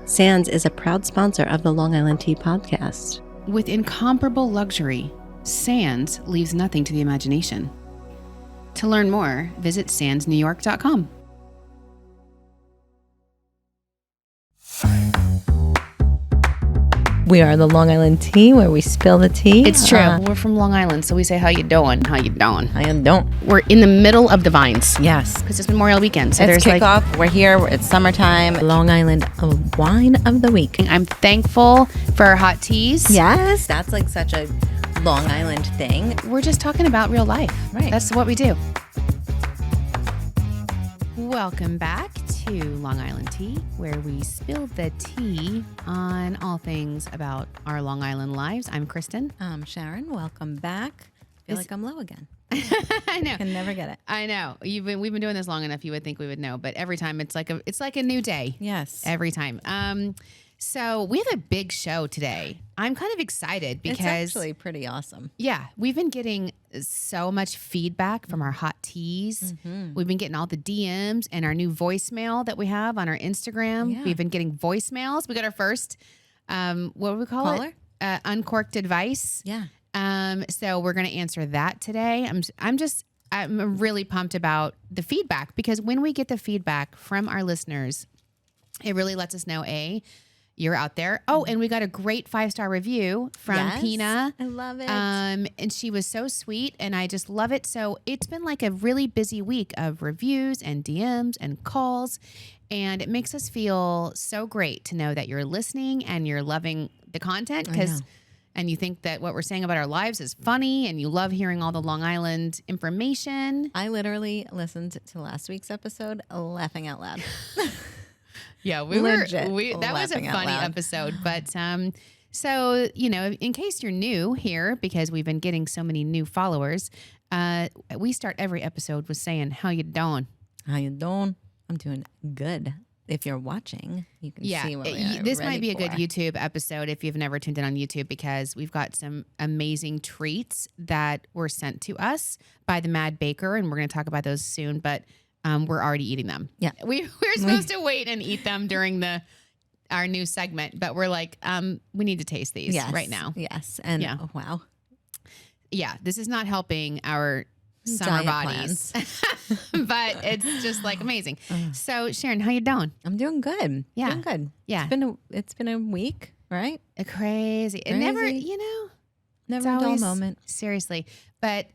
Sands is a proud sponsor of the Long Island Tea Podcast. With incomparable luxury, Sands leaves nothing to the imagination. To learn more, visit sandsnewyork.com. We are the Long Island Tea, where we spill the tea. It's true. We're from Long Island, so we say, how you doing? How you doing? I don't. We're in the middle of the vines. Yes. Because it's Memorial Weekend. So It's there's kickoff. We're here. It's summertime. Long Island wine of the week. I'm thankful for our HotTeas. Yes. That's like such a Long Island thing. We're just talking about real life. Right. That's what we do. Welcome back to Long Island Tea, where we spill the tea on all things about our Long Island lives. I'm Kristen. Sharon, welcome back. I feel like I'm low again. I know. Can never get it. I know. We've been doing this long enough. You would think we would know, but every time it's like a new day. Yes. Every time. So we have a big show today. I'm kind of excited because it's actually pretty awesome. Yeah, we've been getting so much feedback from our HotTeas. Mm-hmm. We've been getting all the DMs and our new voicemail that we have on our Instagram. Yeah. We've been getting voicemails. We got our first, what do we call it? Uncorked advice. Yeah. So we're going to answer that today. I'm really pumped about the feedback, because when we get the feedback from our listeners, it really lets us know, you're out there. Oh, and we got a great 5-star review from Pina. I love it. And she was so sweet, and I just love it. So it's been like a really busy week of reviews and DMs and calls, and it makes us feel so great to know that you're listening and you're loving the content, and you think that what we're saying about our lives is funny, and you love hearing all the Long Island information. I literally listened to last week's episode laughing out loud. Yeah, that was a funny episode. But so, in case you're new here, because we've been getting so many new followers, we start every episode with saying, how you doing? How you doing? I'm doing good. If you're watching, you can see what we are this ready might be a for. good YouTube episode if you've never tuned in on YouTube, because we've got some amazing treats that were sent to us by the Mad Baker, and we're going to talk about those soon, but we're already eating them. Yeah. We're supposed to wait and eat them during our new segment, but we're like, we need to taste these right now. Yes. And wow. Yeah, this is not helping our summer bodies, but it's just like amazing. So Sharon, how you doing? I'm doing good. Yeah. Doing good. Yeah. It's been a week, right? Crazy. It never, Never a dull moment. Seriously. But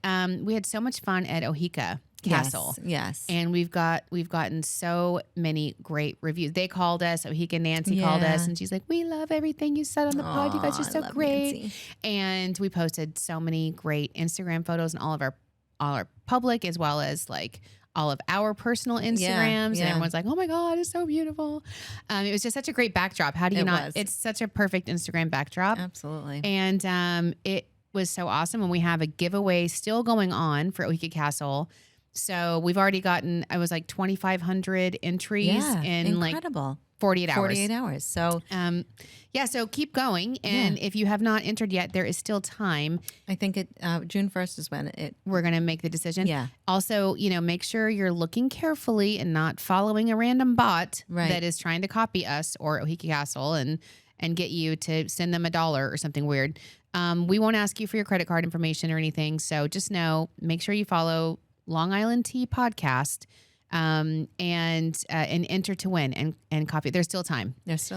we had so much fun at Oheka Castle. Yes. And we've gotten so many great reviews. They called us, Oheka Nancy called us, and she's like, we love everything you said on the pod. You guys are so great. Nancy. And we posted so many great Instagram photos, and all our public, as well as like all of our personal Instagrams. And everyone's like, oh my God, it's so beautiful. It was just such a great backdrop. How do you it's such a perfect Instagram backdrop. Absolutely. And it was so awesome. And we have a giveaway still going on for Oheka Castle. So we've already gotten, I was like 2,500 entries in incredible. like 48 hours. 48 hours. So, so keep going. And if you have not entered yet, there is still time. I think June 1st is when we're going to make the decision. Yeah. Also, make sure you're looking carefully and not following a random bot that is trying to copy us or Oheka Castle and get you to send them $1 or something weird. We won't ask you for your credit card information or anything. So just make sure you follow Long Island Tea Podcast, and enter to win and copy. There's still time. It's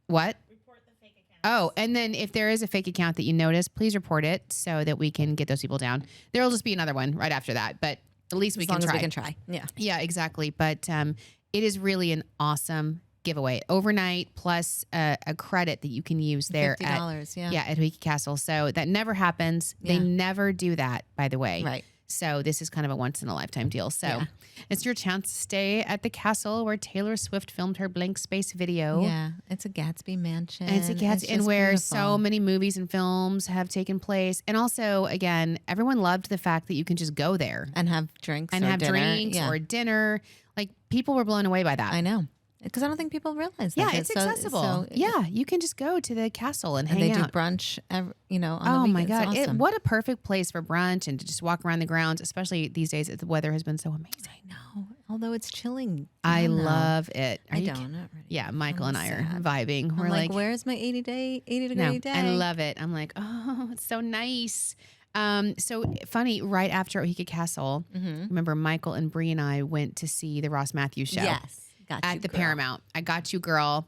what? Report the fake account. Oh, and then if there is a fake account that you notice, please report it so that we can get those people down. There'll just be another one right after that, but at least we can try. We can try. Yeah. Yeah, exactly. But it is really an awesome giveaway. Overnight plus a credit that you can use there $50, at Oheka Castle. So that never happens. They never do that, by the way. Right. So this is kind of a once in a lifetime deal. So it's your chance to stay at the castle where Taylor Swift filmed her Blank Space video. Yeah. It's a Gatsby mansion. And it's a Gatsby, and where so many movies and films have taken place. And also, again, everyone loved the fact that you can just go there and have drinks or dinner. Like, people were blown away by that. I know. Because I don't think people realize that. Yeah, it's accessible. You can just go to the castle and hang out. And they do brunch, on the weekend. Oh my God. Awesome. What a perfect place for brunch and to just walk around the grounds, especially these days. The weather has been so amazing. I know. Although it's chilling. I love it. I don't. Not ready. Yeah, Michael and I are vibing. We're like, where's my 80 degree day? I love it. I'm like, oh, it's so nice. So funny, right after OHEKA Castle, remember Michael and Bree and I went to see the Ross Matthews show. Yes. At the Paramount. I got you, girl.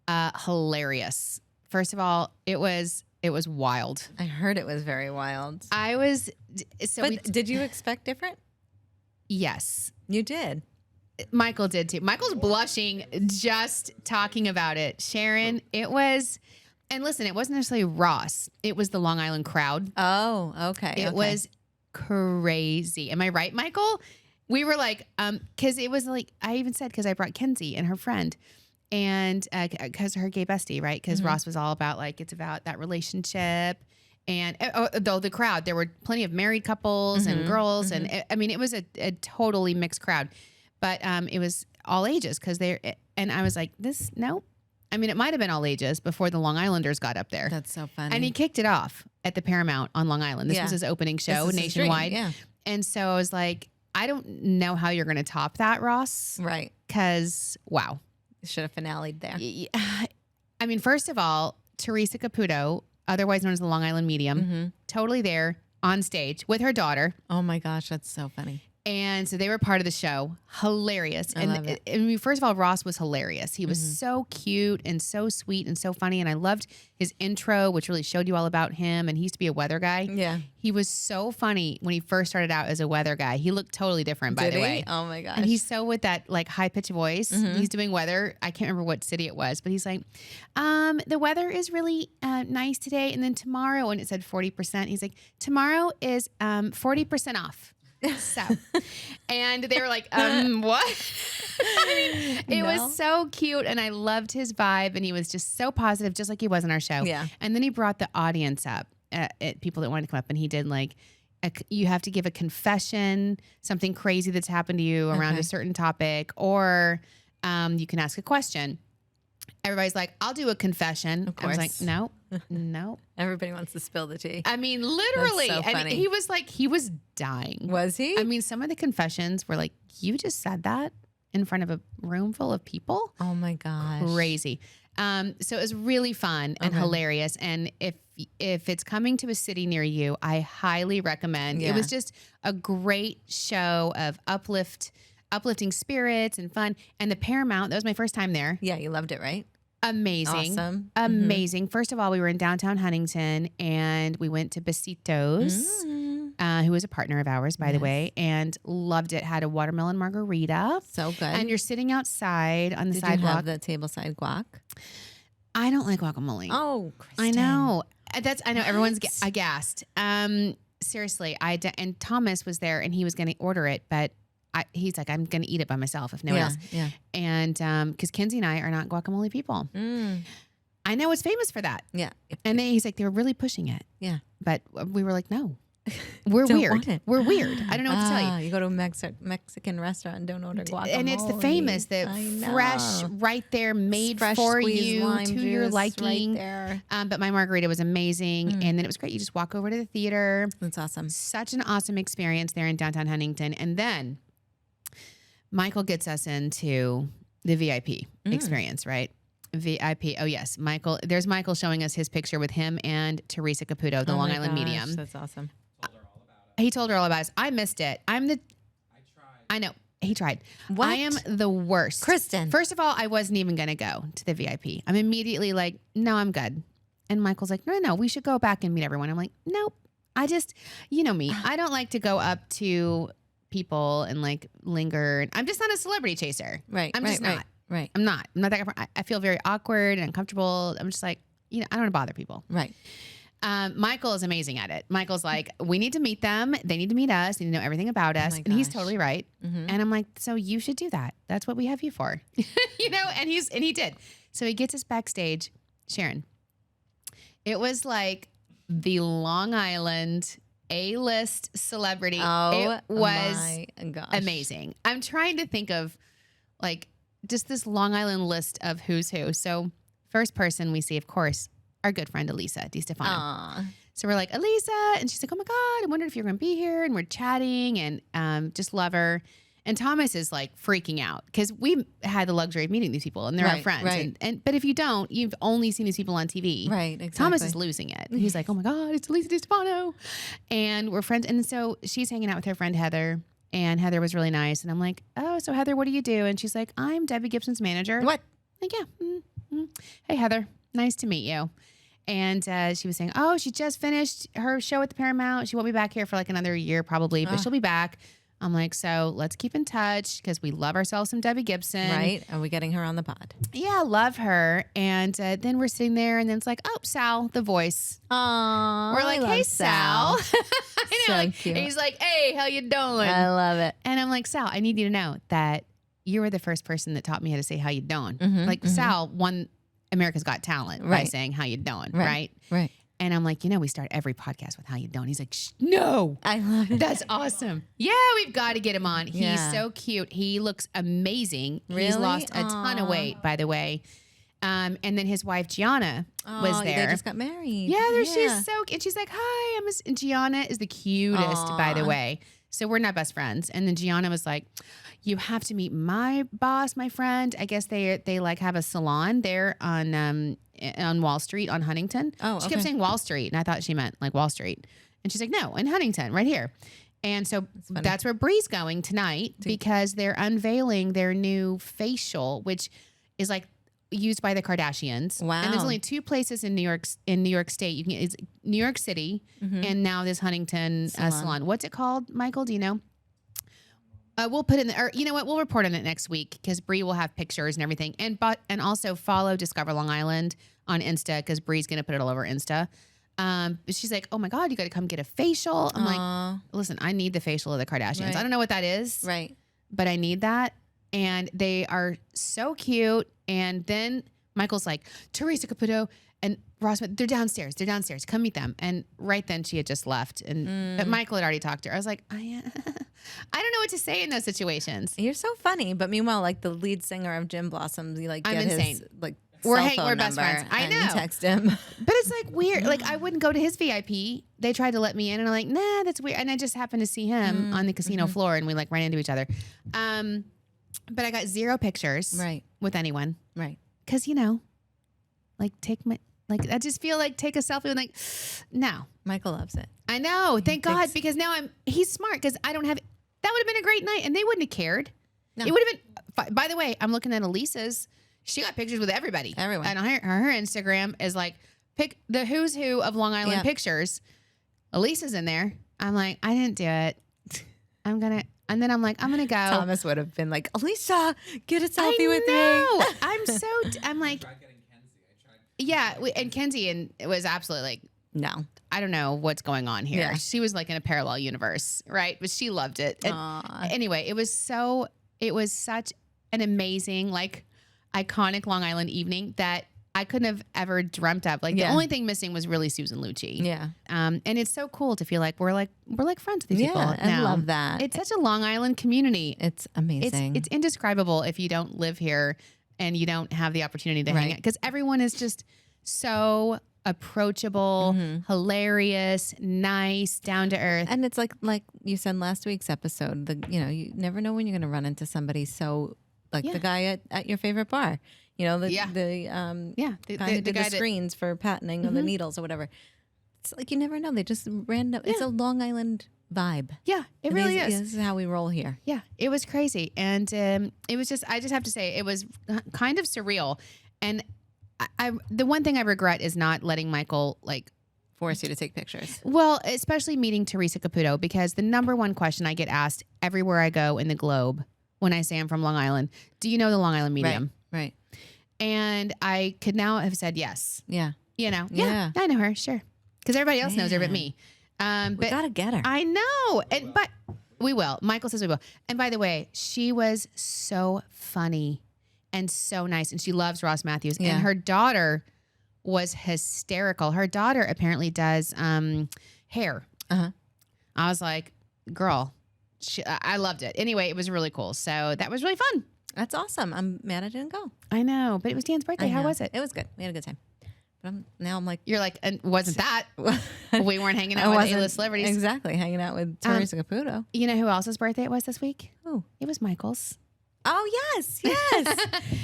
Hilarious. First of all, it was wild. I heard it was very wild. Did you expect different? Yes. You did. Michael did too. Michael's blushing just talking about it. Sharon, it was, and listen, it wasn't necessarily Ross. It was the Long Island crowd. Oh, okay. It was crazy. Am I right, Michael? We were like, because it was like, I even said, because I brought Kenzie and her friend. And because her gay bestie, right? Because Ross was all about like, it's about that relationship. And though the crowd, there were plenty of married couples and girls. And it was a totally mixed crowd. But it was all ages and I was like, no. I mean, it might have been all ages before the Long Islanders got up there. That's so funny. And he kicked it off at the Paramount on Long Island. This was his opening show nationwide. Yeah. And so I was like, I don't know how you're going to top that, Ross. Right. Because, wow. Should have finale'd there. I mean, first of all, Teresa Caputo, otherwise known as the Long Island Medium, totally there on stage with her daughter. Oh my gosh, that's so funny. And so they were part of the show. Hilarious. I love it. I mean, first of all, Ross was hilarious. He was so cute and so sweet and so funny. And I loved his intro, which really showed you all about him. And he used to be a weather guy. Yeah. He was so funny when he first started out as a weather guy. He looked totally different, by the way. Oh my gosh. And he's so with that like high pitched voice. He's doing weather. I can't remember what city it was, but he's like, the weather is really nice today. And then tomorrow, and it said 40%. He's like, tomorrow is 40% off. So, and they were like, what? I mean, it was so cute, and I loved his vibe, and he was just so positive, just like he was in our show. Yeah. And then he brought the audience up, people that wanted to come up, and he did like, you have to give a confession, something crazy that's happened to you around a certain topic, or you can ask a question. Everybody's like, I'll do a confession. Of course. I was like, no. Everybody wants to spill the tea. I mean, literally. That's so and funny. he was like, he was dying. Was he? I mean, some of the confessions were like, you just said that in front of a room full of people? Oh my gosh. Crazy. So it was really fun and hilarious. And if it's coming to a city near you, I highly recommend. Yeah. It was just a great show of uplifting spirits and fun. And the Paramount, that was my first time there. Yeah, you loved it, right? Amazing. Awesome. Amazing. First of all, we were in downtown Huntington and we went to Besitos, who was a partner of ours, by the way, and loved it. Had a watermelon margarita. So good. And you're sitting outside on the Did sidewalk. you have the tableside guac? I don't like guacamole. Oh, Kristen. I know. I know everyone's aghast. Seriously, and Thomas was there and he was going to order it, but he's like, I'm going to eat it by myself if no one else. Yeah. And because Kenzie and I are not guacamole people. I know it's famous for that. Yeah. And he's like, they were really pushing it. Yeah. But we were like, no, we're Don't weird. want it. We're weird. I don't know what to tell you. You go to a Mexican restaurant and don't order guacamole. And it's the famous, fresh, right there, made fresh for squeezed you lime to juice your liking. Right there. But my margarita was amazing. And then it was great. You just walk over to the theater. That's awesome. Such an awesome experience there in downtown Huntington. And then Michael gets us into the VIP experience, right? VIP. Oh, yes. Michael. There's Michael showing us his picture with him and Teresa Caputo, the Long Island Medium. That's awesome. He told her all about us. I missed it. I know. He tried. What? I am the worst. Kristen. First of all, I wasn't even going to go to the VIP. I'm immediately like, no, I'm good. And Michael's like, no, we should go back and meet everyone. I'm like, nope. I just, you know me. I don't like to go up to people and like linger. I'm just not a celebrity chaser. Right. I'm just not. Right. I'm not that guy. I feel very awkward and uncomfortable. I'm just like, I don't want to bother people. Right. Michael is amazing at it. Michael's like, we need to meet them. They need to meet us. They need to know everything about us. And he's totally right. And I'm like, so you should do that. That's what we have you for. And he did. So he gets us backstage. Sharon, it was like the Long Island A-list celebrity. Oh, it was my gosh. amazing. I'm trying to think of like just this Long Island list of who's who. So first person we see, of course, our good friend Elisa DiStefano. Aww. So we're like, Elisa, and she's like, oh my God, I wondered if you're going to be here. And we're chatting and just love her. And Thomas is like freaking out because we had the luxury of meeting these people and they're our friends. Right. But if you don't, you've only seen these people on TV. Right, exactly. Thomas is losing it. He's like, oh my God, it's Elisa DiStefano. And we're friends. And so she's hanging out with her friend Heather. And Heather was really nice. And I'm like, oh, so Heather, what do you do? And she's like, I'm Debbie Gibson's manager. What? I'm like, yeah. Mm-hmm. Hey, Heather, nice to meet you. And she was saying, oh, she just finished her show at the Paramount. She won't be back here for like another year probably, but she'll be back. I'm like, so let's keep in touch because we love ourselves some Debbie Gibson. Right. Are we getting her on the pod? Yeah, love her. And then we're sitting there and then it's like, oh, Sal, the voice. Aww. We're like, hey, Sal. I know, So like, cute. he's like, hey, how you doing? I love it. And I'm like, Sal, I need you to know that you were the first person that taught me how to say how you doing. Sal won America's Got Talent by saying how you doing, right? Right. And I'm like, we start every podcast with how you doing. He's like, no. I love it. That's awesome. Yeah, we've got to get him on. He's so cute. He looks amazing. Really? He's lost a ton of weight, by the way. And then his wife, Gianna, was there. They just got married. Yeah, she's so cute. And she's like, hi. And Gianna is the cutest, by the way. So we're not best friends. And then Gianna was like, you have to meet my boss, my friend. I guess they like have a salon there on Wall Street on Huntington. Oh, she kept saying Wall Street, and I thought she meant like Wall Street. And she's like, no, in Huntington, right here. And so that's where Bree's going tonight because they're unveiling their new facial, which is like used by the Kardashians. Wow. And there's only 2 places in New York State. You can it's New York City and now this Huntington salon. What's it called, Michael? Do you know? We'll put it in or you know what? We'll report on it next week because Bree will have pictures and everything. And also follow Discover Long Island on Insta because Bree's going to put it all over Insta. She's like, oh my God, you got to come get a facial. I'm like, listen, I need the facial of the Kardashians. Right. I don't know what that is. Right. But I need that. And they are so cute. And then Michael's like, Teresa Caputo and Ross, they're downstairs. Come meet them. And right then she had just left. And but Michael had already talked to her. I was like, I don't know what to say in those situations. You're so funny. But meanwhile, like the lead singer of Gin Blossoms, you like get I'm insane. His like we're best friends. I know. Text him. But it's like weird. Like I wouldn't go to his VIP. They tried to let me in and I'm like, nah, that's weird. And I just happened to see him on the casino floor and we like ran into each other. But I got 0 pictures with anyone. Right. Cause like I just feel like take a selfie and like, no. Michael loves it. I know. Thank God. Because now he's smart because I don't have, that would have been a great night and they wouldn't have cared. No. It would have been, by the way, I'm looking at Elisa's. She got pictures with everybody. Everyone. And her Instagram is like, pick the who's who of Long Island pictures. Elisa's in there. I'm like, I didn't do it. And then I'm like, I'm going to go. Thomas would have been like, Elisa, get a selfie with me. I'm like, yeah. And Kenzie it was absolutely like, no, I don't know what's going on here. Yeah. She was like in a parallel universe, right? But she loved it. Anyway, it was such an amazing, like iconic Long Island evening that I couldn't have ever dreamt of. Like the only thing missing was really Susan Lucci. Yeah. And it's so cool to feel like we're friends with these people. I love that. It's such a Long Island community. It's amazing. It's indescribable if you don't live here and you don't have the opportunity to hang out because everyone is just so approachable, hilarious, nice, down to earth. And it's like you said last week's episode, you never know when you're going to run into somebody so like the guy at your favorite bar. The guy who did the screens for patenting of the needles or whatever. It's like you never know. They just random. It's a Long Island vibe. Yeah, it really is. This is how we roll here. Yeah, it was crazy, and it was just. I just have to say, it was kind of surreal. And the one thing I regret is not letting Michael force you to take pictures. Well, especially meeting Teresa Caputo because the number one question I get asked everywhere I go in the globe when I say I'm from Long Island, do you know the Long Island Medium? Right. And I could now have said yes. Yeah. Yeah, I know her, sure. Because everybody else knows her but me. We gotta get her. I know. But we will. Michael says we will. And by the way, she was so funny and so nice. And she loves Ross Matthews. Yeah. And her daughter was hysterical. Her daughter apparently does hair. Uh-huh. I was like, girl, I loved it. Anyway, it was really cool. So that was really fun. That's awesome. I'm mad I didn't go. I know, but it was Dan's birthday. How was it? It was good. We had a good time. But now I'm like, you're like, and wasn't that? We weren't hanging out with A-list celebrities. Exactly, hanging out with Teresa Caputo. You know who else's birthday it was this week? Who? It was Michael's. Oh, yes.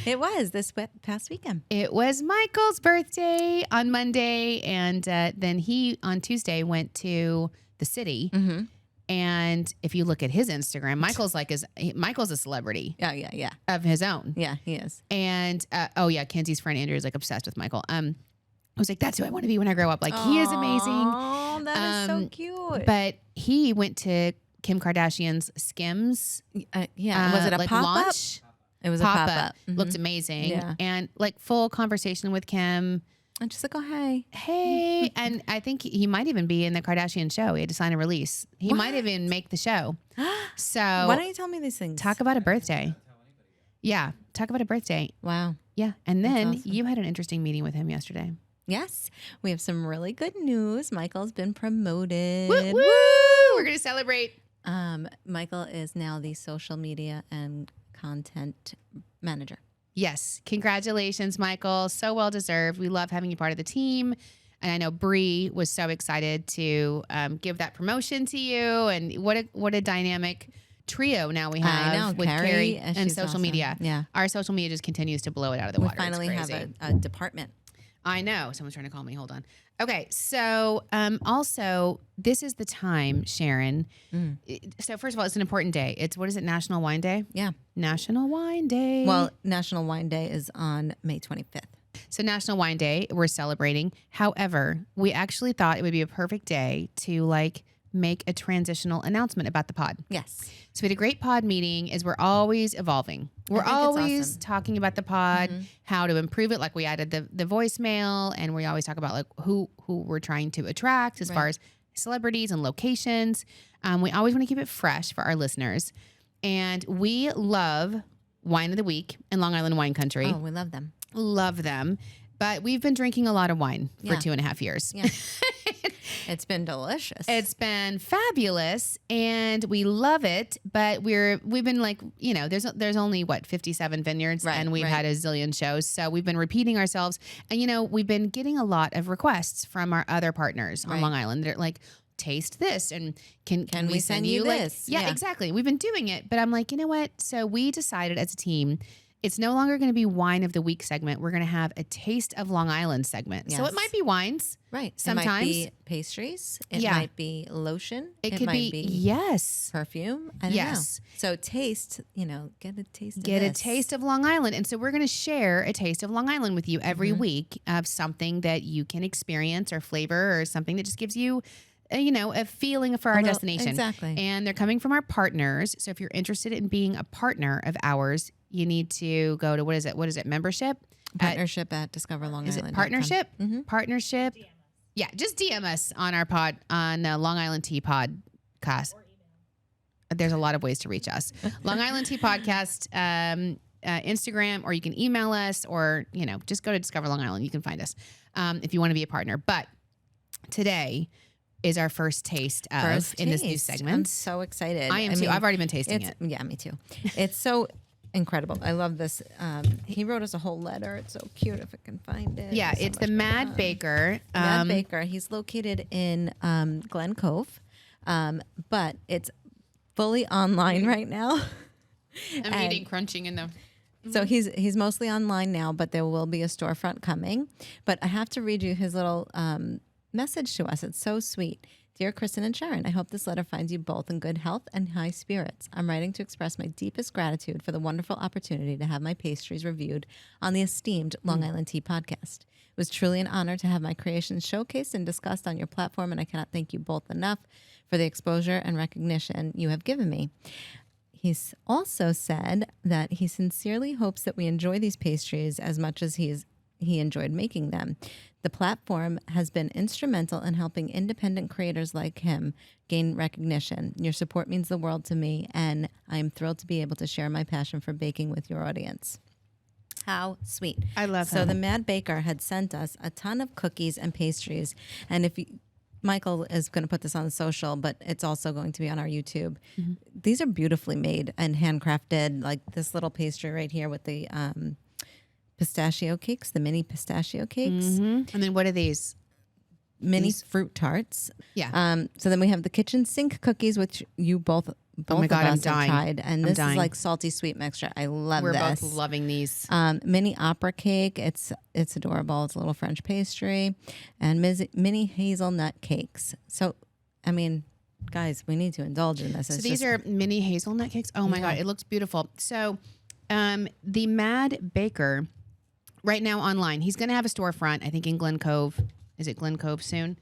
It was this past weekend. It was Michael's birthday on Monday. And then he, on Tuesday, went to the city. Mm-hmm. And if you look at his Instagram, Michael's a celebrity. Yeah. Of his own. Yeah, he is. And, Kenzie's friend Andrew is like obsessed with Michael. I was like, that's who I want to be when I grow up. Like, he is amazing. Oh, that is so cute. But he went to Kim Kardashian's Skims. Was it a like pop-up? launch? It was a pop-up. pop-up. Mm-hmm. Looked amazing. Yeah. And like full conversation with Kim. I'm just like, oh, hey. Hey. And I think he might even be in the Kardashian show. He had to sign a release. He might even make the show. So why don't you tell me these things? Talk about a birthday. Yeah. Talk about a birthday. Wow. Yeah. And then awesome. you had an interesting meeting with him yesterday. Yes. We have some really good news. Michael's been promoted. Woo, woo! We're going to celebrate. Michael is now the social media and content manager. Yes. Congratulations, Michael. So well deserved. We love having you part of the team. And I know Bree was so excited to give that promotion to you. And what a dynamic trio now we have with Carrie and social media. Yeah. Our social media just continues to blow it out of the water. We finally have a department. I know. Someone's trying to call me. Hold on. Okay. So also, this is the time, Sharon. So first of all, it's an important day. What is it, National Wine Day? Yeah. National Wine Day. Well, National Wine Day is on May 25th. So National Wine Day, we're celebrating. However, we actually thought it would be a perfect day to make a transitional announcement about the pod. Yes. So we had a great pod meeting as we're always evolving. We're always awesome. talking about the pod, how to improve it. Like we added the voicemail, and we always talk about like who we're trying to attract as far as celebrities and locations. We always want to keep it fresh for our listeners. And we love Wine of the Week in Long Island wine country. Oh, we love them. Love them. But we've been drinking a lot of wine for 2.5 years. Yeah. It's been delicious. It's been fabulous, and we love it. But we've been like, there's only 57 vineyards, and we've had a zillion shows, so we've been repeating ourselves. And we've been getting a lot of requests from our other partners on Long Island. They're like, taste this, and can we send you this? Yeah, exactly. We've been doing it, but I'm like, you know what? So we decided as a team, it's no longer going to be Wine of the Week segment. We're going to have a Taste of Long Island segment. Yes. So it might be wines. Right. Sometimes. It might be pastries. It might be lotion. It could might be perfume. I don't know. So taste, get a taste of a taste of Long Island. And so we're going to share a taste of Long Island with you every week of something that you can experience or flavor or something that just gives you a feeling for our destination. Exactly. And they're coming from our partners. So if you're interested in being a partner of ours, you need to go to, what is it? Membership? Partnership at Discover Long Island. Is it partnership? Mm-hmm. Partnership? DM. Yeah, just DM us on our pod, on Long Island Tea Podcast. There's a lot of ways to reach us. Long Island Tea Podcast, Instagram, or you can email us, or, just go to Discover Long Island. You can find us if you want to be a partner. But today is our first taste in this new segment. I'm so excited. I am too. I've already been tasting it. Yeah, me too. It's so incredible. I love this. He wrote us a whole letter. It's so cute if I can find it. Yeah, it's the Mad Baker. Mad Baker. He's located in Glen Cove, but it's fully online right now. I'm eating crunching in the... So he's mostly online now, but there will be a storefront coming. But I have to read you his little message to us. It's so sweet. Dear Kristen and Sharon, I hope this letter finds you both in good health and high spirits. I'm writing to express my deepest gratitude for the wonderful opportunity to have my pastries reviewed on the esteemed Long Island Tea Podcast. It was truly an honor to have my creations showcased and discussed on your platform, and I cannot thank you both enough for the exposure and recognition you have given me. He's also said that he sincerely hopes that we enjoy these pastries as much as he enjoyed making them. The platform has been instrumental in helping independent creators like him gain recognition. Your support means the world to me, and I am thrilled to be able to share my passion for baking with your audience. How sweet. I love So the Mad Baker had sent us a ton of cookies and pastries, and Michael is going to put this on social, but it's also going to be on our YouTube. Mm-hmm. These are beautifully made and handcrafted, like this little pastry right here with the pistachio cakes, the mini pistachio cakes. And then what are these? Mini fruit tarts. Yeah. So then we have the kitchen sink cookies, which you both oh my God, of I'm us have dying. tried. And this dying. is like salty sweet mixture. I love We're this. both loving these. Mini opera cake. It's adorable. It's a little French pastry. And mini hazelnut cakes. So, I mean, guys, we need to indulge in this. So these are mini hazelnut cakes. Oh my God, it looks beautiful. So the Mad Baker right now online, he's going to have a storefront, I think in Glen Cove. Is it Glen Cove soon?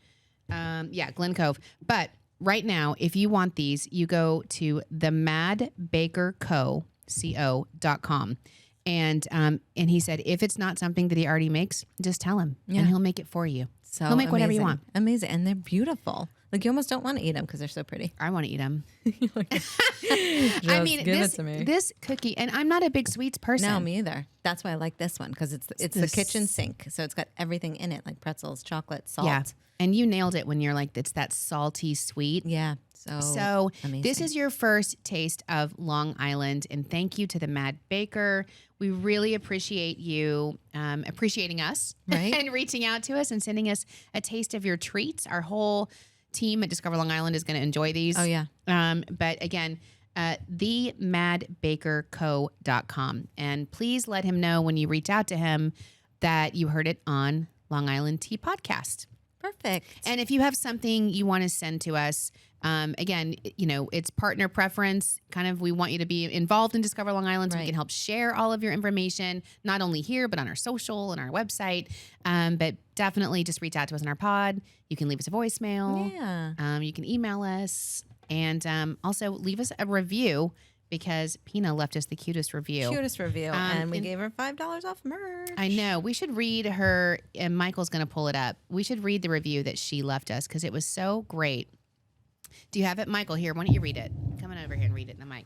Yeah, Glen Cove. But right now, if you want these, you go to themadbakerco.com. And he said, if it's not something that he already makes, just tell him and he'll make it for you. So he'll make whatever you want. Amazing. And they're beautiful. Like you almost don't want to eat them because they're so pretty. I want to eat them. I mean, this cookie, and I'm not a big sweets person. No, me either. That's why I like this one because it's the kitchen sink. So it's got everything in it, like pretzels, chocolate, salt. Yeah. And you nailed it when you're like, it's that salty sweet. Yeah. So amazing. This is your first taste of Long Island. And thank you to the Mad Baker. We really appreciate you appreciating us and reaching out to us and sending us a taste of your treats. Our whole team at Discover Long Island is going to enjoy these. Oh, yeah. But again, themadbakerco.com. And please let him know when you reach out to him that you heard it on Long Island Tea Podcast. Perfect. And if you have something you want to send to us, again, it's partner preference. Kind of, we want you to be involved in Discover Long Island so we can help share all of your information, not only here, but on our social and our website. But definitely just reach out to us in our pod. You can leave us a voicemail. Yeah. You can email us. And also leave us a review because Pina left us the cutest review. And we gave her $5 off merch. I know. We should read her, and Michael's going to pull it up. We should read the review that she left us because it was so great. Do you have it, Michael? Here, why don't you read it? Come on over here and read it in the mic.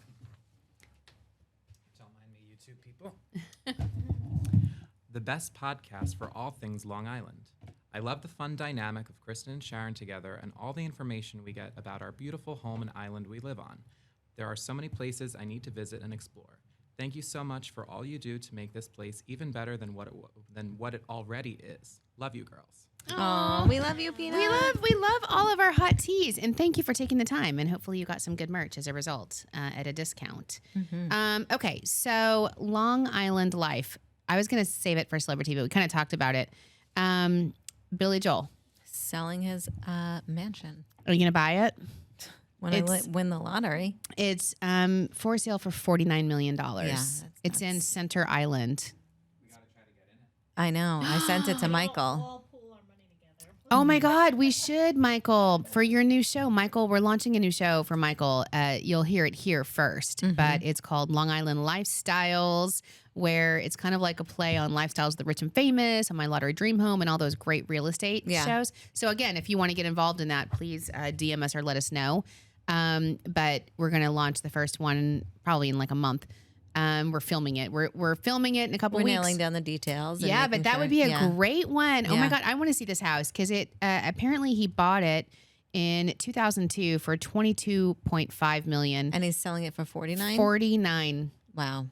Don't mind me, you two people. The best podcast for all things Long Island. I love the fun dynamic of Kristen and Sharon together and all the information we get about our beautiful home and island we live on. There are so many places I need to visit and explore. Thank you so much for all you do to make this place even better than what it already is. Love you, girls. Oh, we love you, Pina. We love all of our hot teas, and thank you for taking the time. And hopefully, you got some good merch as a result at a discount. Mm-hmm. Okay, so Long Island life. I was going to save it for celebrity, but we kind of talked about it. Billy Joel selling his mansion. Are you going to buy it? When I win the lottery. It's for sale for $49 million. Yeah, it's in Center Island. We got to try to get in it. I know. I sent it to Michael. All pool our money together. Oh my God, we should, Michael, for your new show. Michael, we're launching a new show for Michael. You'll hear it here first, but it's called Long Island Lifestyles, where it's kind of like a play on Lifestyles of the Rich and Famous, on My Lottery Dream Home, and all those great real estate shows. So again, if you want to get involved in that, please DM us or let us know. But we're going to launch the first one probably in like a month. We're filming it. We're filming it in a couple weeks. We're nailing down the details. Yeah, but that would be a great one. Oh my God, I want to see this house because it apparently he bought it in 2002 for $22.5 million, and he's selling it for $49. $49. Wow,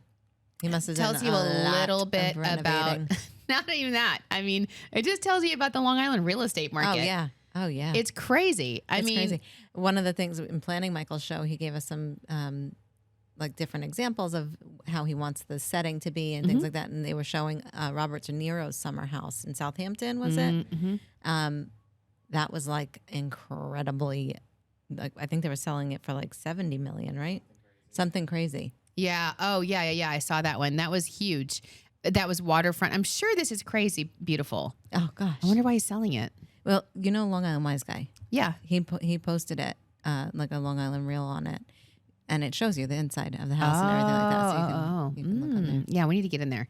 he must have tells done you a little bit about. Not even that. I mean, it just tells you about the Long Island real estate market. Oh yeah, it's crazy. I mean, crazy. One of the things in planning Michael's show, he gave us some like different examples of how he wants the setting to be and things like that. And they were showing Robert De Niro's summer house in Southampton, was it? That was like incredibly, like I think they were selling it for like $70 million, right? Something crazy. Yeah. Oh yeah. I saw that one. That was huge. That was waterfront. I'm sure this is crazy beautiful. Oh gosh. I wonder why he's selling it. Well, you know Long Island Wise guy. Yeah. He posted it, like a Long Island reel on it. And it shows you the inside of the house and everything like that. So you can look on there. Yeah, we need to get in there.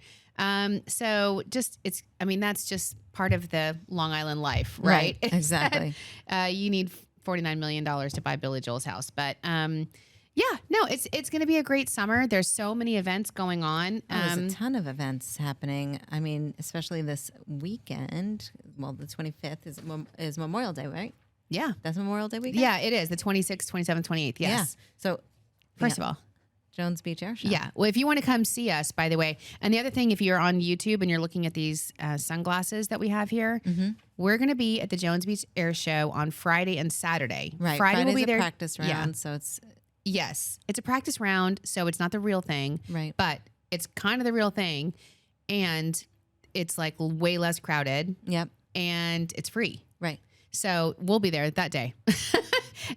So that's just part of the Long Island life, right? Exactly. You need $49 million to buy Billy Joel's house. But it's going to be a great summer. There's so many events going on. There's a ton of events happening. I mean, especially this weekend. Well, the 25th is Memorial Day, right? Yeah. That's Memorial Day weekend? Yeah, it is. The 26th, 27th, 28th. Yes. Yeah. So First of all, Jones Beach Airshow. Yeah. Well, if you want to come see us, by the way, and the other thing, if you're on YouTube and you're looking at these sunglasses that we have here, we're going to be at the Jones Beach Airshow on Friday and Saturday. Right. Friday will be there. Practice round, so it's... Yes. It's a practice round, so it's not the real thing. Right. But it's kind of the real thing, and it's like way less crowded. Yep. And it's free. Right. So we'll be there that day.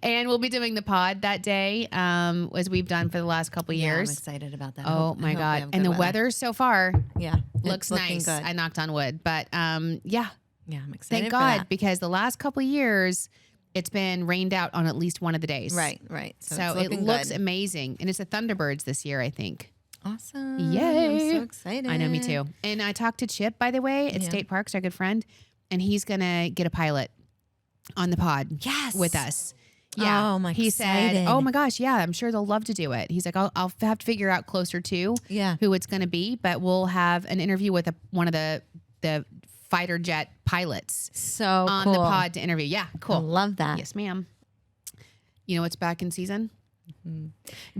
And we'll be doing the pod that day, as we've done for the last couple years. I'm excited about that. Oh my God. And the weather so far looks nice. Good. I knocked on wood, but yeah. Yeah, I'm excited. Thank God, because the last couple of years it's been rained out on at least one of the days. Right. So it looks amazing. And it's the Thunderbirds this year, I think. Awesome. Yay. I'm so excited. I know, me too. And I talked to Chip, by the way, at State Parks, our good friend, and he's going to get a pilot on the pod with us. Yeah. Oh, my He excited. said, oh my gosh, yeah, I'm sure they'll love to do it. He's like, I'll have to figure out closer to who it's going to be, but we'll have an interview with one of the fighter jet pilots on the pod to interview. Yeah, cool. I love that. Yes, ma'am. You know what's back in season?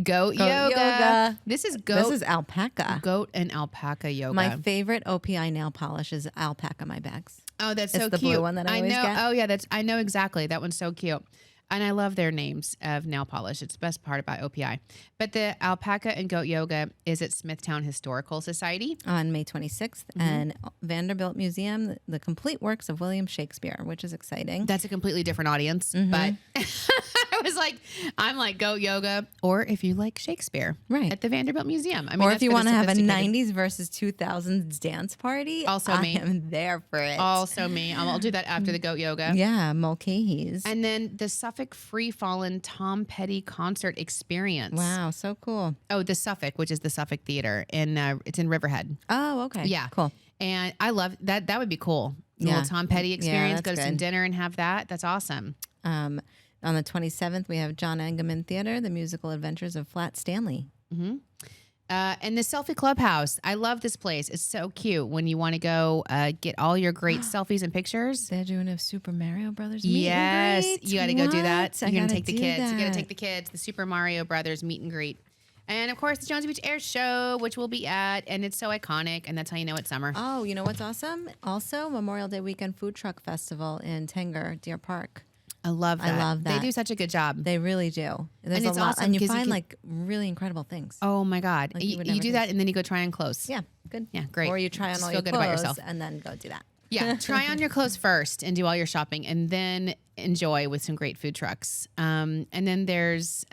Goat yoga. This is alpaca. Goat and alpaca yoga. My favorite OPI nail polish is alpaca my bags. Oh, that's it's so the cute. Blue one that I always know. get. Oh yeah, I know exactly. That one's so cute. And I love their names of nail polish. It's the best part about OPI. But the alpaca and goat yoga is at Smithtown Historical Society on May 26th and Vanderbilt Museum, the complete works of William Shakespeare, which is exciting. That's a completely different audience, but I'm like goat yoga, or if you like Shakespeare, at the Vanderbilt Museum. I mean, or if you want to have a 90s versus 2000s dance party, I am there for it. Also me. I'll do that after the goat yoga. Yeah, Mulcahy's. And then the Suffolk Free Fallen Tom Petty concert experience. Wow, so cool. Oh, the Suffolk, which is the Suffolk Theater, it's in Riverhead. Oh, okay. Yeah, cool. And I love that. That would be cool. The little Tom Petty experience. Go to some dinner and have that. That's awesome. On the 27th, we have John Engelman Theater, The Musical Adventures of Flat Stanley. Mm-hmm. And the Selfie Clubhouse. I love this place. It's so cute when you want to go get all your great selfies and pictures. They're doing a Super Mario Brothers meet and greet. You got to go do that. You're going to take the kids. That. You got to take the kids. The Super Mario Brothers meet and greet. And of course, the Jones Beach Airshow, which we'll be at. And it's so iconic. And that's how you know it's summer. Oh, you know what's awesome? Also, Memorial Day Weekend Food Truck Festival in Tanger, Deer Park. I love that. They do such a good job. They really do. There's and it's a lot, awesome and you find like really incredible things. Oh my God! Like you do that, and then you go try on clothes. Yeah, good. Yeah, great. Or you try on all your clothes about yourself, and then go do that. Yeah, try on your clothes first and do all your shopping, and then enjoy with some great food trucks. And then there's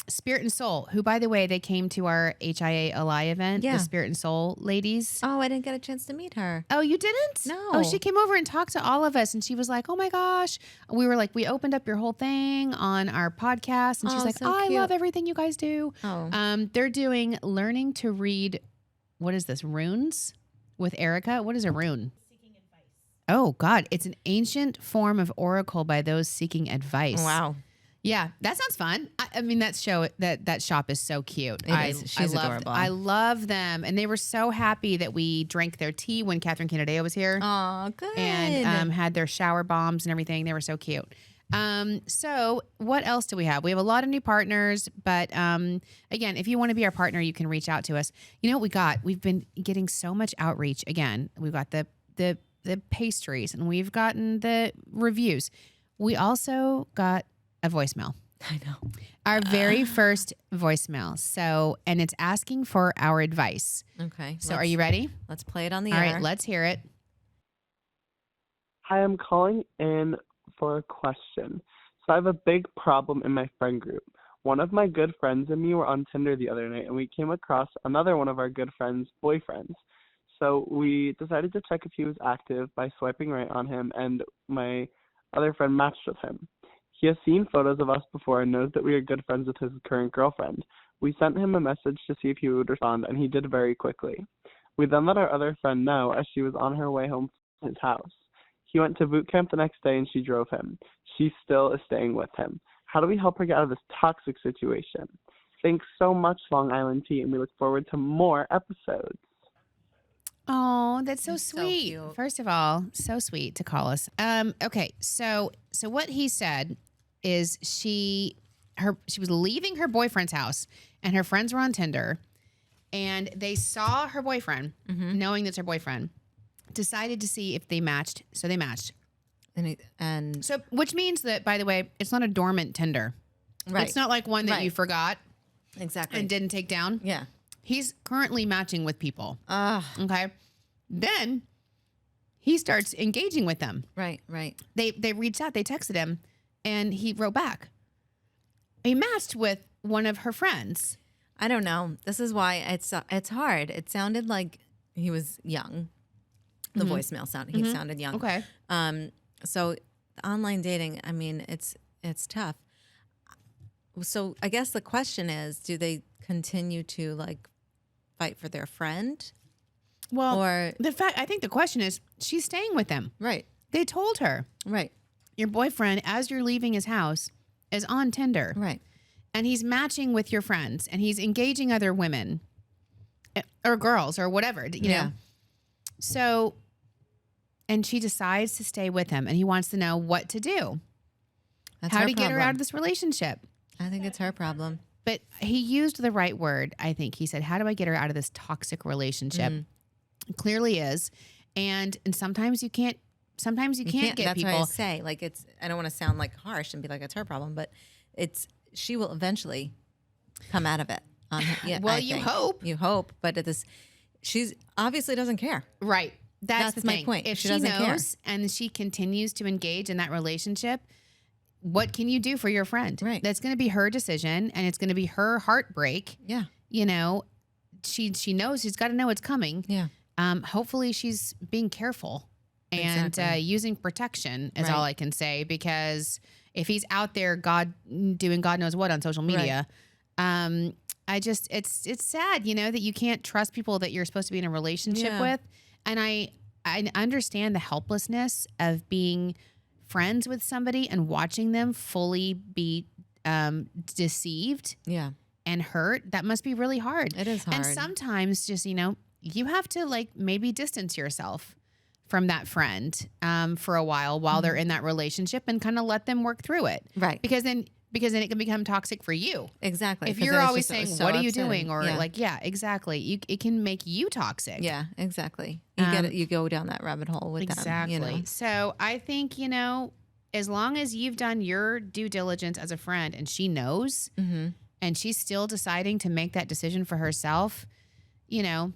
Spirit and Soul, who, by the way, they came to our HIA Ally event, the Spirit and Soul ladies. Oh, I didn't get a chance to meet her. Oh, you didn't? No. Oh, she came over and talked to all of us, and she was like, oh my gosh. We were like, we opened up your whole thing on our podcast, and she's like, I love everything you guys do. Oh. They're doing learning to read, what is this, runes with Erica? What is a rune? Oh, God. It's an ancient form of oracle by those seeking advice. Wow. Yeah, that sounds fun. I mean, that shop is so cute. She's adorable. I love them. And they were so happy that we drank their tea when Catherine Canadeo was here. Oh, good. And had their shower bombs and everything. They were so cute. So what else do we have? We have a lot of new partners, but again, if you want to be our partner, you can reach out to us. You know what we got? We've been getting so much outreach. Again, we've got the pastries, and we've gotten the reviews. We also got a voicemail. I know. Our very first voicemail. So, and it's asking for our advice. Okay. So are you ready? Let's play it on the air. air. All right, let's hear it. Hi, I'm calling in for a question. So I have a big problem in my friend group. One of my good friends and me were on Tinder the other night, and we came across another one of our good friends' boyfriends. So we decided to check if he was active by swiping right on him, and my other friend matched with him. He has seen photos of us before and knows that we are good friends with his current girlfriend. We sent him a message to see if he would respond, and he did very quickly. We then let our other friend know as she was on her way home from his house. He went to boot camp the next day, and she drove him. She still is staying with him. How do we help her get out of this toxic situation? Thanks so much, Long Island Tea, and we look forward to more episodes. Oh, that's so sweet. So first of all, so sweet to call us. Okay, so what he said is she she was leaving her boyfriend's house, and her friends were on Tinder, and they saw her boyfriend, knowing that's her boyfriend, decided to see if they matched. So they matched. And so, which means that, by the way, it's not a dormant Tinder. Right. It's not like one that you forgot. Exactly. And didn't take down. Yeah. He's currently matching with people. Okay. Then he starts engaging with them. Right. They reached out, they texted him, and he wrote back. He matched with one of her friends. I don't know. This is why it's hard. It sounded like he was young. The voicemail sounded he sounded young. Okay. So online dating, I mean, it's tough. So I guess the question is, do they continue to like fight for their friend? Well, or I think the question is, she's staying with them. Right. They told her. Right. Your boyfriend, as you're leaving his house, is on Tinder. Right. And he's matching with your friends, and he's engaging other women or girls or whatever, you know? So, and she decides to stay with him, and he wants to know what to do. How to get her out of this relationship. I think it's her problem. But he used the right word, I think. He said, how do I get her out of this toxic relationship? It clearly is. And sometimes you can't get that's people. What I say. Like I don't want to sound like harsh and be like, it's her problem, but she will eventually come out of it. Well, you hope. You hope. But she's obviously doesn't care. Right. That's the my thing. point. If she knows care. and she continues to engage in that relationship, what can you do for your friend? Right. That's going to be her decision, and it's going to be her heartbreak. Yeah. You know, she knows, she's got to know it's coming. Yeah. Hopefully she's being careful and using protection is all I can say, because if he's out there doing God knows what on social media, it's sad, you know, that you can't trust people that you're supposed to be in a relationship with. And I understand the helplessness of being friends with somebody and watching them fully be deceived and hurt. That must be really hard. It is hard. And sometimes just, you know, you have to like maybe distance yourself from that friend for a while they're in that relationship, and kind of let them work through it. Right. Because then it can become toxic for you. Exactly. If you're always saying, what are you doing? Or exactly. It can make you toxic. Yeah, exactly. You go down that rabbit hole with them. Exactly. You know? So I think, you know, as long as you've done your due diligence as a friend and she knows, and she's still deciding to make that decision for herself, you know,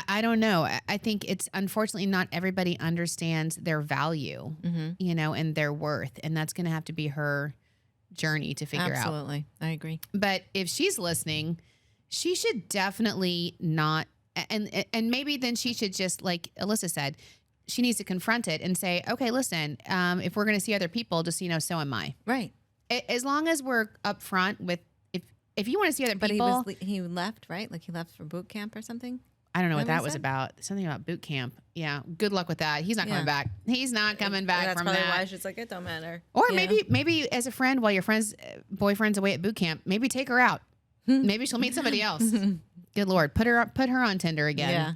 I don't know. I think it's unfortunately not everybody understands their value, you know, and their worth. And that's going to have to be her journey to figure out. Absolutely. I agree. But if she's listening, she should definitely not. And maybe then she should just, like Alyssa said, she needs to confront it and say, okay, listen, if we're going to see other people, just, you know, so am I. Right. As long as we're upfront with, if you want to see other people. But he left, right? Like he left for boot camp or something? I don't know what that was about. Something about boot camp. Yeah. Good luck with that. He's not coming back. He's not coming back from that. That's probably why she's like, it don't matter. Or maybe as a friend, while your friend's boyfriend's away at boot camp, maybe take her out. Maybe she'll meet somebody else. Good Lord. Put her on Tinder again. Yeah.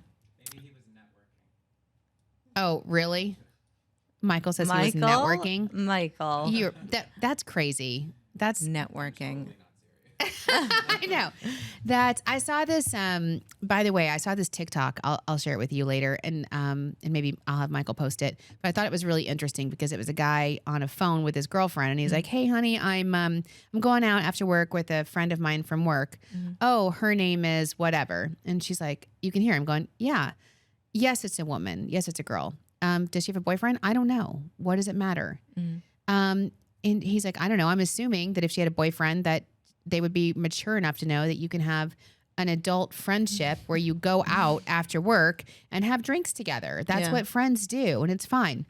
Maybe he was networking. Oh, really? Michael says he was networking. Michael. That's crazy. That's networking. I know that I saw this. By the way, I saw this TikTok. I'll share it with you later, and maybe I'll have Michael post it. But I thought it was really interesting because it was a guy on a phone with his girlfriend, and he's like, "Hey, honey, I'm going out after work with a friend of mine from work. Oh, her name is whatever." And she's like, you can hear him going, "Yeah, yes, it's a woman. Yes, it's a girl. Does she have a boyfriend? I don't know. What does it matter?" And he's like, "I don't know. I'm assuming that if she had a boyfriend, that they would be mature enough to know that you can have an adult friendship where you go out after work and have drinks together. That's what friends do, and it's fine."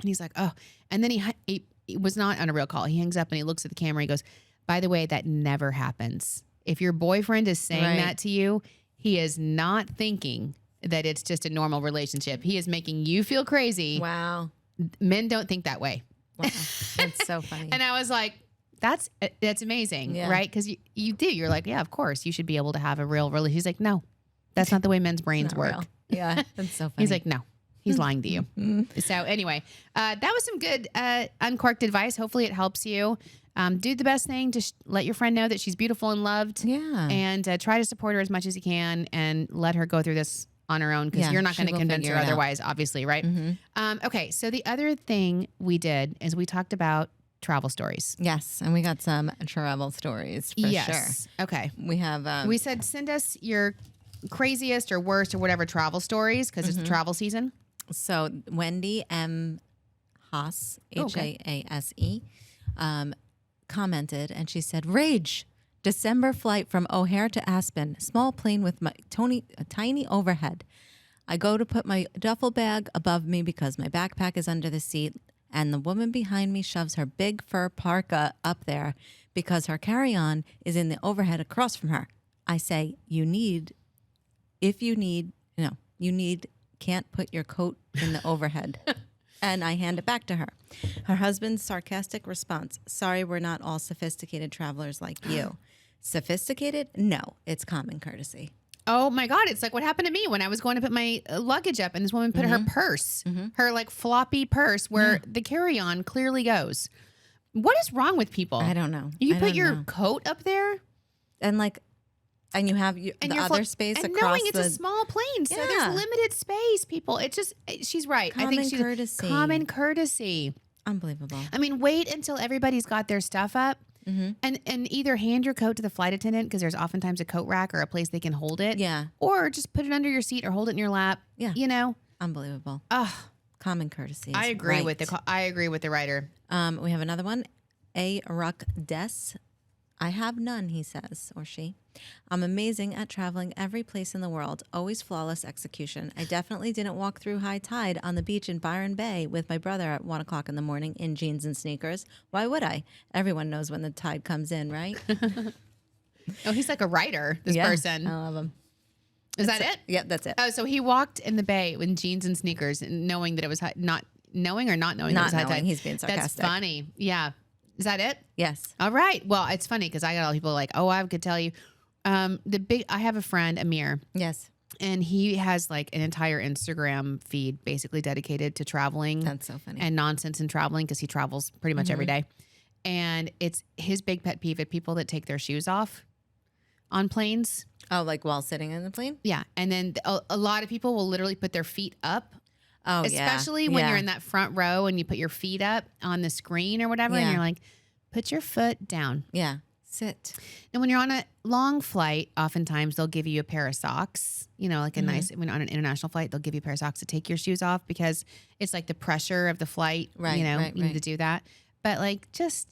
And he's like, "Oh," and then he was not on a real call. He hangs up and he looks at the camera. He goes, "By the way, that never happens. If your boyfriend is saying that to you, he is not thinking that it's just a normal relationship. He is making you feel crazy." Wow. Men don't think that way. Wow. That's so funny. And I was like, that's amazing, right? Because you do. You're like, yeah, of course, you should be able to have a real relationship. He's like, no, that's not the way men's brains work. Real. Yeah, that's so funny. He's like, no. He's lying to you. So anyway, that was some good uncorked advice. Hopefully it helps you. Do the best thing to let your friend know that she's beautiful and loved. Yeah. And try to support her as much as you can and let her go through this on her own because you're not going to convince her otherwise, obviously, right? Okay, so the other thing we did is we talked about travel stories. Yes, and we got some travel stories for sure. Okay. We have... we said send us your craziest or worst or whatever travel stories because it's the travel season. So Wendy M. Haas, Haase, commented and she said, "Rage, December flight from O'Hare to Aspen, small plane with my tiny overhead. I go to put my duffel bag above me because my backpack is under the seat, and the woman behind me shoves her big fur parka up there because her carry-on is in the overhead across from her. I say, can't put your coat in the overhead." And I hand it back to her. Her husband's sarcastic response, "Sorry, we're not all sophisticated travelers like you." Sophisticated? No, it's common courtesy. Oh my God. It's like what happened to me when I was going to put my luggage up and this woman put her purse, her like floppy purse where the carry-on clearly goes. What is wrong with people? I don't know. You put your coat up there? And you have the other space and across knowing it's a small plane, so there's limited space, people. It's just, she's right. I think she's courtesy. Common courtesy. Unbelievable. I mean, wait until everybody's got their stuff up and either hand your coat to the flight attendant because there's oftentimes a coat rack or a place they can hold it. Yeah. Or just put it under your seat or hold it in your lap. Yeah. You know? Unbelievable. Common courtesy. I agree with the writer. We have another one. A Ruck Des. I have none, he says, or she. I'm amazing at traveling every place in the world. Always flawless execution. I definitely didn't walk through high tide on the beach in Byron Bay with my brother at 1 o'clock in the morning in jeans and sneakers. Why would I? Everyone knows when the tide comes in, right? Oh, he's like a writer, this person. I love him. Is that it? Yep, that's it. Oh, so he walked in the bay in jeans and sneakers and knowing that it was not knowing or not knowing that it was high tide. He's being sarcastic. That's funny. Yeah. Is that it? Yes. All right. Well, it's funny because I got all people like, oh, I could tell you. I have a friend, Amir. Yes. And he has like an entire Instagram feed basically dedicated to traveling. That's so funny. And nonsense and traveling because he travels pretty much every day. And it's his big pet peeve at people that take their shoes off on planes. Oh, like while sitting in the plane? Yeah. And then a lot of people will literally put their feet up. Oh, especially when you're in that front row and you put your feet up on the screen or whatever, and you're like, put your foot down. Yeah, sit. And when you're on a long flight, oftentimes they'll give you a pair of socks, like a nice, when on an international flight, they'll give you a pair of socks to take your shoes off because it's like the pressure of the flight, you need to do that. But like just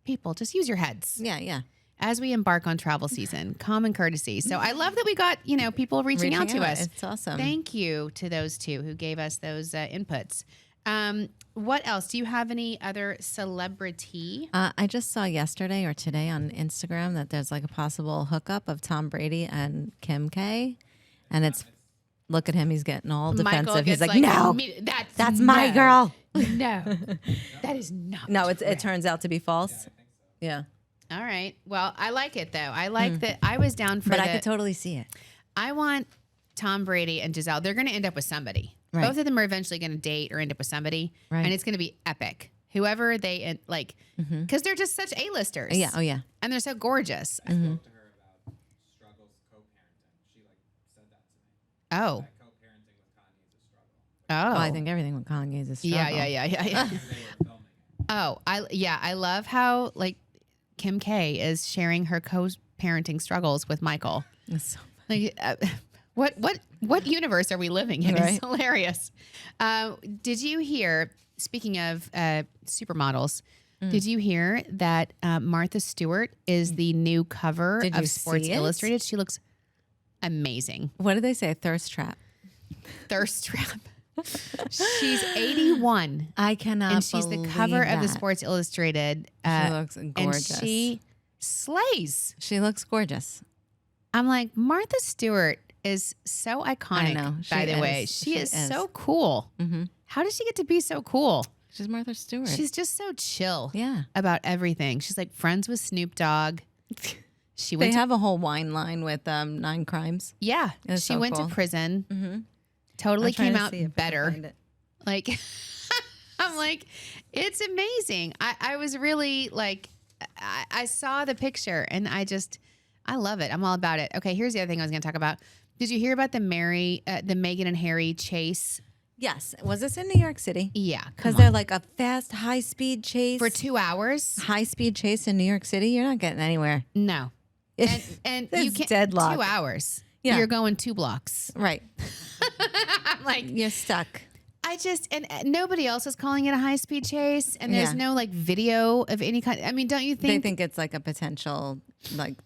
use your heads. Yeah, yeah. As we embark on travel season, common courtesy. So I love that we got, people reaching out to us. It's awesome. Thank you to those two who gave us those inputs. What else? Do you have any other celebrity? I just saw yesterday or today on Instagram that there's like a possible hookup of Tom Brady and Kim K. And look at him. He's getting all defensive. He's like, no, that's my girl. No, that is not. No, it turns out to be false. Yeah. All right. Well, I like it though. I like that. I was down for But I could totally see it. I want Tom Brady and Giselle. They're going to end up with somebody. Right. Both of them are eventually going to date or end up with somebody. Right. And it's going to be epic. Whoever they because they're just such A-listers. Yeah. Oh, yeah. And they're so gorgeous. I spoke to her about struggles co-parenting. She said that to me. Oh. That co-parenting with Kanye is a struggle. Oh. Well, I think everything with Kanye is a struggle. Yeah. Oh, I love how Kim K is sharing her co-parenting struggles with Michael. So what universe are we living in? Right. It's hilarious. Did you hear, speaking of supermodels, did you hear that Martha Stewart is the new cover of Sports Illustrated? She looks amazing. What did they say? Thirst trap. Thirst trap. She's 81. I cannot. And she's the cover of the Sports Illustrated. She looks gorgeous. And she slays. She looks gorgeous. I'm like, Martha Stewart is so iconic. I know. By the way, she is so cool. Mm-hmm. How does she get to be so cool? She's Martha Stewart. She's just so chill. Yeah. About everything. She's like friends with Snoop Dogg. They have a whole wine line with 9 Crimes. Yeah. She went to prison. Mm-hmm. Totally came out better. Like, I'm like, it's amazing. I was really like, I saw the picture and I love it. I'm all about it. Okay, here's the other thing I was going to talk about. Did you hear about the Meghan and Harry chase? Yes. Was this in New York City? Yeah. Because they're like a fast, high-speed chase. For 2 hours? High-speed chase in New York City? You're not getting anywhere. No. And you can't. Deadlock. 2 hours. Yeah. You're going 2 blocks. Right. I'm like, you're stuck. And nobody else is calling it a high-speed chase. And there's no like video of any kind. I mean, don't you think? They think it's like a potential, like,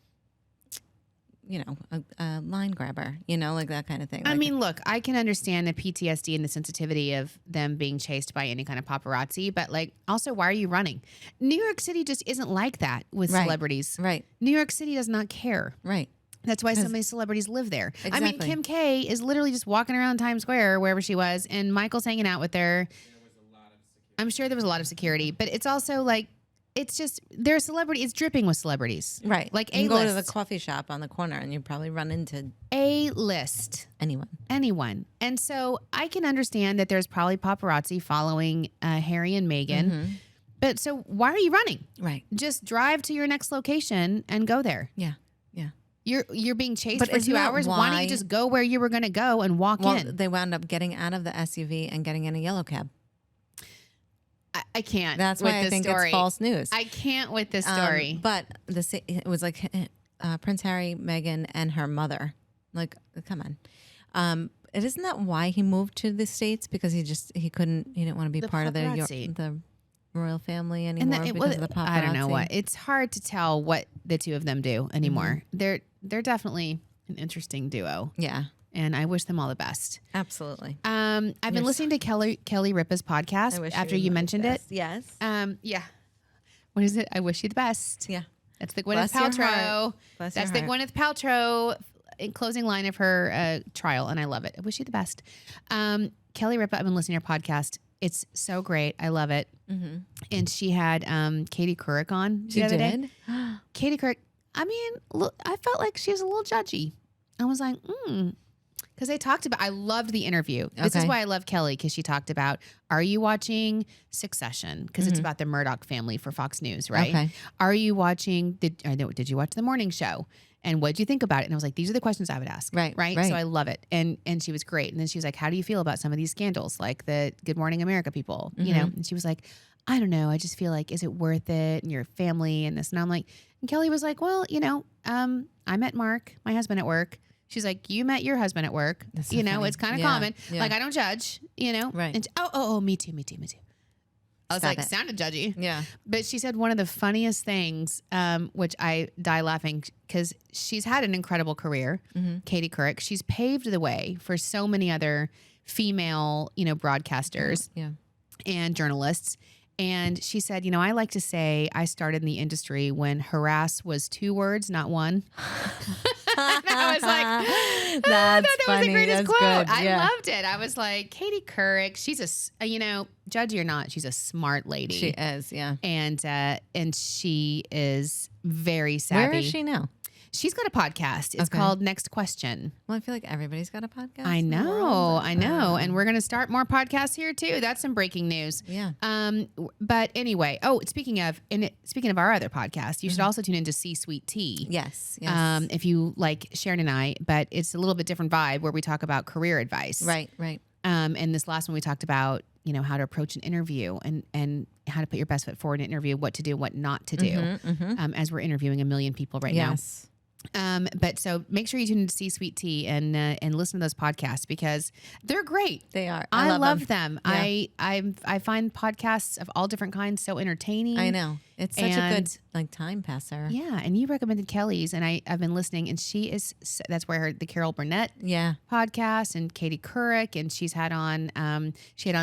a line grabber, like that kind of thing. I mean, look, I can understand the PTSD and the sensitivity of them being chased by any kind of paparazzi, but like, also, why are you running? New York City just isn't like that with celebrities. Right. New York City does not care. Right. That's why so many celebrities live there. Exactly. I mean, Kim K is literally just walking around Times Square, wherever she was, and Michael's hanging out with her. I'm sure there was a lot of security, but it's also like, it's just, they're a celebrity. It's dripping with celebrities. Right. Like you A-list. go to the coffee shop on the corner and you probably run into A-list. Anyone. And so I can understand that there's probably paparazzi following Harry and Meghan. Mm-hmm. But so why are you running? Right. Just drive to your next location and go there. Yeah. Yeah. You're being chased for 2 hours. Why don't you just go where you were going to go and walk in? They wound up getting out of the SUV and getting in a yellow cab. I can't. That's why I think it's false news. I can't with this story. But it was like Prince Harry, Meghan, and her mother. Like, come on. Isn't that why he moved to the States? Because he didn't want to be part of the royal family anymore because of the paparazzi. I don't know what. It's hard to tell what the two of them do anymore. Mm-hmm. They're definitely an interesting duo. Yeah. And I wish them all the best. Absolutely. I've been listening to Kelly Ripa's podcast after you mentioned it. Yes. Yeah. What is it? I wish you the best. Yeah. That's the Gwyneth Paltrow. That's the Gwyneth Paltrow closing line of her trial, and I love it. I wish you the best. Kelly Ripa, I've been listening to her podcast. It's so great. I love it. Mm-hmm. And she had Katie Couric on the other day. Katie Couric. I mean, look, I felt like she was a little judgy. I was like, because they talked about, I loved the interview. This is why I love Kelly, because she talked about, are you watching Succession? Because it's about the Murdoch family for Fox News, right? Okay. Are you watching, did you watch The Morning Show? And what did you think about it? And I was like, these are the questions I would ask. Right. So I love it. And she was great. And then she was like, how do you feel about some of these scandals? Like the Good Morning America people, you know? And she was like, I don't know. I just feel like, is it worth it? And your family and this. And I'm like, and Kelly was like, well, I met Mark, my husband, at work. She's like, you met your husband at work. That's so funny. It's kind of common. Yeah. Like, I don't judge, Right. And me too. I was like, sounded judgy. Yeah. But she said one of the funniest things, which I die laughing, because she's had an incredible career, Katie Couric. She's paved the way for so many other female, broadcasters and journalists. And she said, I like to say I started in the industry when harass was 2 words, not 1. And I was like, that was the greatest quote. I loved it. I was like, Katie Couric, she's judgy or not, she's a smart lady. She is, yeah. And she is very savvy. Where is she now? She's got a podcast. It's called Next Question. Well, I feel like everybody's got a podcast. I know. And we're going to start more podcasts here too. That's some breaking news. Yeah. But anyway, speaking of our other podcast, you should also tune into C-Suite Tea. Yes. If you like Sharon and I, but it's a little bit different vibe where we talk about career advice. Right. And this last one we talked about, how to approach an interview and how to put your best foot forward in an interview, what to do, what not to do, as we're interviewing 1 million people right now. But so make sure you tune into C-Suite Tea and listen to those podcasts because they're great. They are. I love them. Yeah. I find podcasts of all different kinds so entertaining. I know. It's such a good time passer. Yeah. And you recommended Kelly's and I've been listening and that's where the Carol Burnett podcast and Katie Couric, and she had on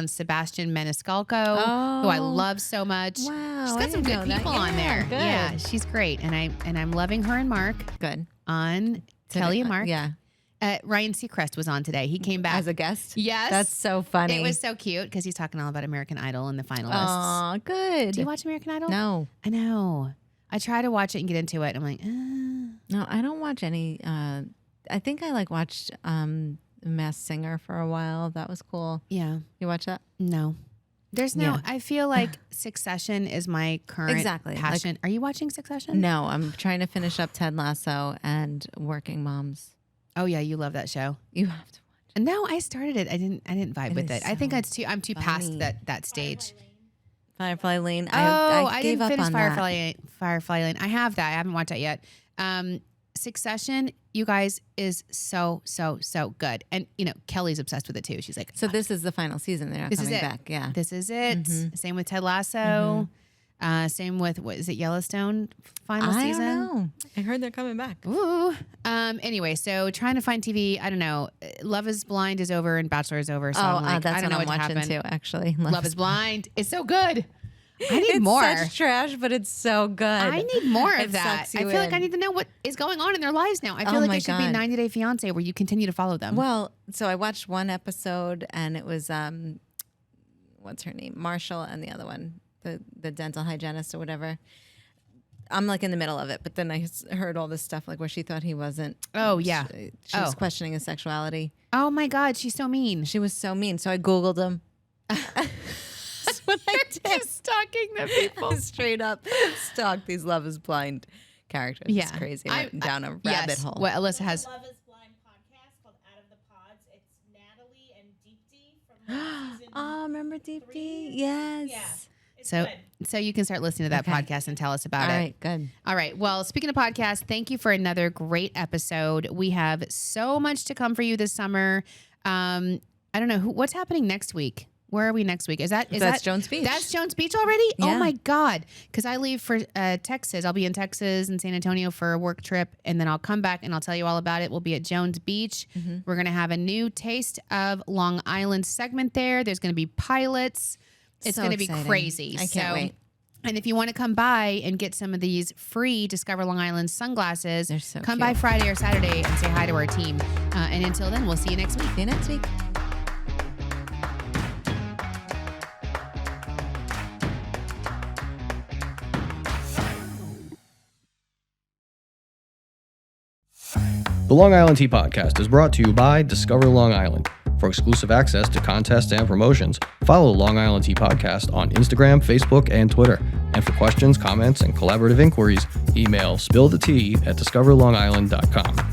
Sebastian Maniscalco, who I love so much. Wow. She's got some good people on there. Good. Yeah. She's great. And I'm loving her and Mark. Good. On Kelly and Mark. Yeah. Ryan Seacrest was on today. He came back as a guest. Yes, that's so funny. It was so cute because he's talking all about American Idol and the finalists. Aw, good. Do you watch American Idol? No, I know. I try to watch it and get into it. I'm like, no, I don't watch any. I think I watched Masked Singer for a while. That was cool. Yeah. You watch that? No. There's no, I feel like Succession is my current passion. Like, are you watching Succession? No, I'm trying to finish up Ted Lasso and Working Moms. Oh yeah, you love that show. You have to watch it. No, I started it. I didn't vibe with it. I think I'm too past that stage. Firefly Lane. I didn't finish Firefly Lane. I have that. I haven't watched that yet. Succession, you guys, is so good. And, Kelly's obsessed with it too. She's like, so this is the final season. They're not coming back. Yeah. This is it. Mm-hmm. Same with Ted Lasso. Mm-hmm. Same with, what is it, Yellowstone final season? I don't know. I heard they're coming back. Ooh. Anyway, so trying to find TV. I don't know. Love is Blind is over and Bachelor is over. So I'm like, that's I don't know what I'm watching too, actually. Love is Blind. It's so good. I need more. It's such trash, but it's so good. I need more of that. I feel like I need to know what is going on in their lives now. I feel like it should be 90 Day Fiancé where you continue to follow them. Well, so I watched one episode and it was, what's her name? Marshall, and the other one, the dental hygienist or whatever. I'm like in the middle of it, but then I heard all this stuff like where she thought he wasn't. Oh, yeah. She was questioning his sexuality. Oh my God, she's so mean. She was so mean. So I Googled him. That's what I did. Just stalking the people. Straight up stalk these Love is Blind characters. Yeah. It's crazy. I went down a rabbit hole. What Alyssa has. Love is Blind podcast called Out of the Pods. It's Natalie and Deep D from season remember Deep 3? D? Yes. Yeah. It's So, good. so you can start listening to that podcast and tell us about it. All right, good. All right. Well, speaking of podcasts, thank you for another great episode. We have so much to come for you this summer. I don't know what's happening next week. Where are we next week? That's Jones Beach. That's Jones Beach already? Yeah. Oh my God. Because I leave for Texas. I'll be in Texas and San Antonio for a work trip. And then I'll come back and I'll tell you all about it. We'll be at Jones Beach. Mm-hmm. We're going to have a new Taste of Long Island segment there. There's going to be pilots. It's going to be crazy. I can't wait. And if you want to come by and get some of these free Discover Long Island sunglasses, come cute. by Friday or Saturday and say hi to our team. And until then, we'll see you next week. See you next week. The Long Island Tea Podcast is brought to you by Discover Long Island. For exclusive access to contests and promotions, follow Long Island Tea Podcast on Instagram, Facebook, and Twitter. And for questions, comments, and collaborative inquiries, email spillthetea@discoverlongisland.com.